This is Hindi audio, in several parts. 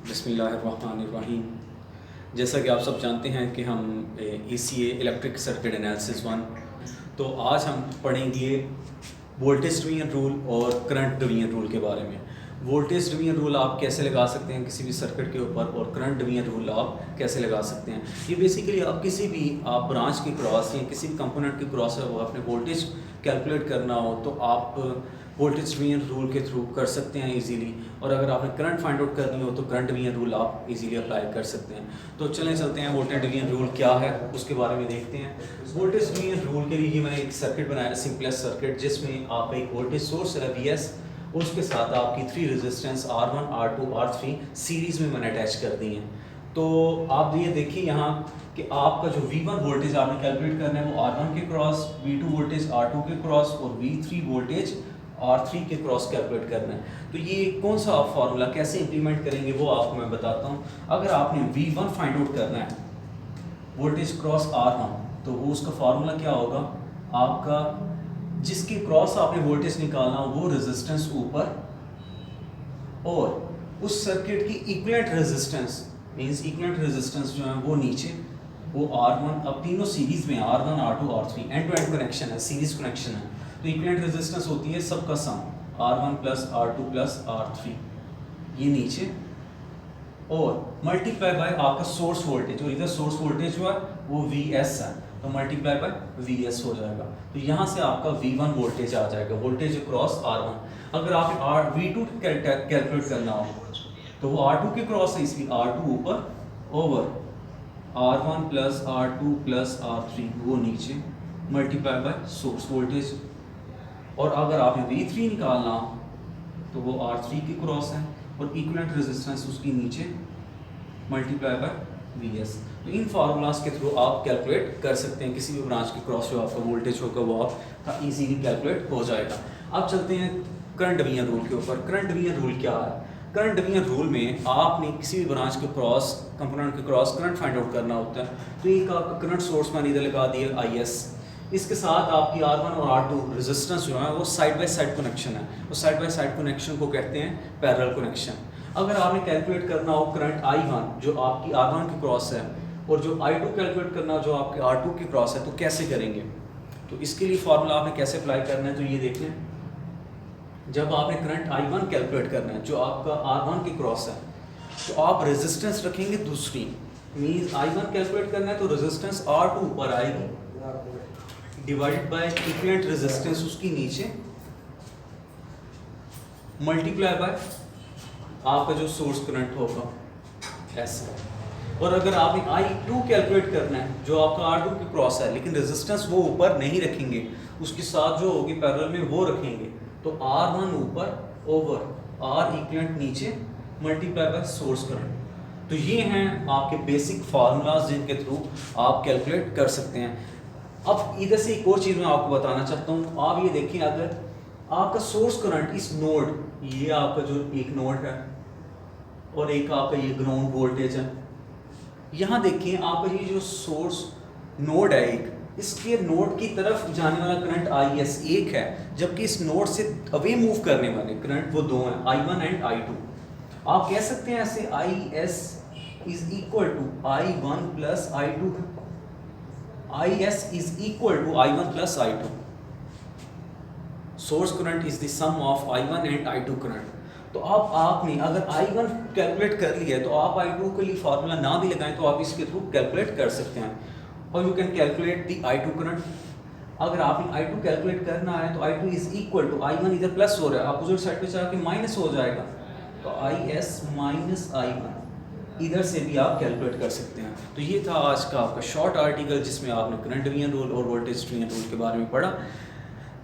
बिस्मिल्लाहिर्रहमानिर्रहीम। जैसा कि आप सब जानते हैं कि हम ECA इलेक्ट्रिक सर्किट एनालिसिस 1, तो आज हम पढ़ेंगे वोल्टेज डिवीजन रूल और करंट डिवीजन रूल के बारे में। वोल्टेज डिवीजन रूल आप कैसे लगा सकते हैं किसी भी सर्किट के ऊपर, और करंट डिवीजन रूल आप कैसे लगा सकते हैं। ये बेसिकली आप किसी भी ब्रांच की क्रॉस या किसी भी कंपोनेंट की क्रॉस है वो अपने वोल्टेज कैलकुलेट करना हो तो आप वोल्टेज डिवीजन रूल के थ्रू कर सकते हैं इजीली, और अगर आपने करंट फाइंड आउट करनी हो तो करंट डिवीजन रूल आप इजीली अप्लाई कर सकते हैं। तो चलें चलते हैं वोल्टेज डिवीजन रूल क्या है उसके बारे में देखते हैं। वोल्टेज डिवीजन रूल के लिए मैंने एक सर्किट बनाया, सिंपलेस्ट सर्किट, जिसमें आप एक वोल्टेज सोर्स है VS, उसके साथ आपकी 3 resistance R1, R2, R3 series में मैंने अटैच कर दी हैं। तो आप ये देखिए यहाँ कि आपका जो V1 वोल्टेज आपने कैलकुलेट करना है वो R1 के क्रॉस, V2 वोल्टेज R2 के क्रॉस और V3 वोल्टेज R3 के क्रॉस कैलकुलेट करना है। तो ये कौन सा आप फार्मूला कैसे इंप्लीमेंट करेंगे वो आपको मैं बताता हूँ। अगर आपने V1 फाइंड आउट करना है वोल्टेज क्रॉस R1, तो वो उसका फार्मूला क्या होगा, आपका जिसके क्रॉस आपने वोल्टेज निकालना वो रेजिस्टेंस ऊपर और उस सर्किट की equivalent resistance means equivalent resistance जो है वो नीचे, वो R1। अब तीनों सीरीज में R1, R2, R3 end to end connection है, सीरीज कनेक्शन है, तो इक्विवेलेंट रेजिस्टेंस होती है सबका सम R1 plus R2 plus R3, ये नीचे, और मल्टीप्लाई बाय आपका सोर्स वोल्टेज, और इधर सोर्स वोल्टेज जो है वो VS है, तो मल्टीप्लाई बाय VS हो जाएगा। तो यहाँ से आपका V1 वोल्टेज आ जाएगा, वोल्टेज क्रॉस R1। अगर आप V2 कैलकुलेट करना हो तो वो R2 के क्रॉस है, इसलिए R2 ऊपर over R1 plus R2 plus R3 वो नीचे, मल्टीप्लाई बाय सोर्स वोल्टेज। और अगर आपने V3 निकालना तो वो R3 के क्रॉस है और इक्विवेलेंट रेजिस्टेंस उसकी नीचे, मल्टीप्लाई बाय VS। तो इन फार्मूलाज के थ्रू आप कैलकुलेट कर सकते हैं किसी भी ब्रांच की क्रॉस जो आपका वोल्टेज होगा वो आपका इजीली कैलकुलेट हो जाएगा। अब चलते हैं करंट डिवीजन रूल के ऊपर। करंट डिवीजन रूल क्या है? करंट डिवीजन रूल में आपने किसी भी ब्रांच के क्रॉस कंपोनेंट के क्रॉस करंट फाइंड आउट करना होता है। तो एक आपका करंट सोर्स मैंने इधर लगा दिया IS, इसके साथ आपकी R1 और R2 रेजिस्टेंस जो है वो साइड बाय साइड कनेक्शन है, वो साइड बाय साइड कनेक्शन को कहते हैं पैरेलल कनेक्शन। अगर आपने कैलकुलेट करना हो करंट I1 जो आपकी R1 की क्रॉस है और जो I2 कैलकुलेट करना जो आपके R2 की क्रॉस है, तो कैसे करेंगे? तो इसके लिए फार्मूला आपने कैसे अप्लाई करना है तो ये देख लें। जब आपने करंट I1 कैलकुलेट करना है जो आपका R1 की क्रॉस है, तो आप रेजिस्टेंस रखेंगे दूसरी, मीन्स I1 कैलकुलेट करना है तो रेजिस्टेंस R2 ऊपर आएगी डिवाइडेड बाय इक्विवेलेंट रेजिस्टेंस उसकी नीचे, मल्टीप्लाई बाय आपका जो सोर्स करंट होगा ऐसा। और अगर आपने I2 कैलकुलेट करना है जो आपका R2 की क्रॉस है, लेकिन रेजिस्टेंस वो ऊपर नहीं रखेंगे, उसके साथ जो होगी पैरेलल में वो रखेंगे, तो R1 ऊपर ओवर R इक्विवेलेंट नीचे, मल्टीप्लाई बाय सोर्स करंट। तो ये हैं आपके बेसिक फार्मूलाज जिनके थ्रू आप कैलकुलेट कर सकते हैं। अब इधर से एक और चीज़ मैं आपको बताना चाहता हूँ। आप ये देखिए, अगर आपका सोर्स करंट इस नोड, ये आपका जो एक नोड है और एक आपका ये ग्राउंड वोल्टेज है, यहाँ देखिए आपका ये जो सोर्स नोड है एक, इसके नोड की तरफ जाने वाला करंट IS एक है, जबकि इस नोड से अवे मूव करने वाले करंट वो दो हैं, I1 एंड I2। आप कह सकते हैं ऐसे IS is equal to I1 plus I2, IS is equal to I1 plus I2। Source current is the sum of I1 and I2 current. तो आपने अगर I1 कैलकुलेट कर लिया है तो आप I2 के लिए फार्मूला ना भी लगाएं तो आप इसके थ्रू कैलकुलेट कर सकते हैं, और you can calculate the I2 current. अगर आपने I2 कैलकुलेट करना है तो I2 is equal to I1, इधर प्लस हो रहा है, अपोजिट साइड पे जाके माइनस हो जाएगा, तो IS माइनस I1, इधर से भी आप कैलकुलेट कर सकते हैं। तो ये था आज का आपका शॉर्ट आर्टिकल जिसमें आपने करंट डिवीजन रूल और वोल्टेज डिवीजन रूल के बारे में पढ़ा।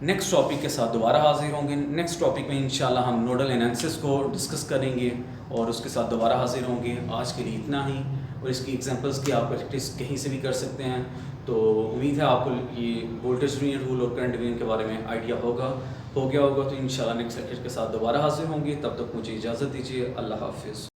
नेक्स्ट टॉपिक के साथ दोबारा हाजिर होंगे। नेक्स्ट टॉपिक में इंशाल्लाह हम नोडल एनालिसिस को डिस्कस करेंगे और उसके साथ दोबारा हाजिर होंगे। आज के लिए इतना ही, और इसकी एग्जांपल्स की आप प्रैक्टिस कहीं से भी कर सकते हैं। तो उम्मीद है आपको ये वोल्टेज डिवीजन रूल और करंट डिवीजन के बारे में आइडिया हो गया होगा। तो इंशाल्लाह नेक्स्ट लेक्चर के साथ दोबारा हाजिर होंगे। तब तक मुझे इजाज़त दीजिए। अल्लाह हाफिज़।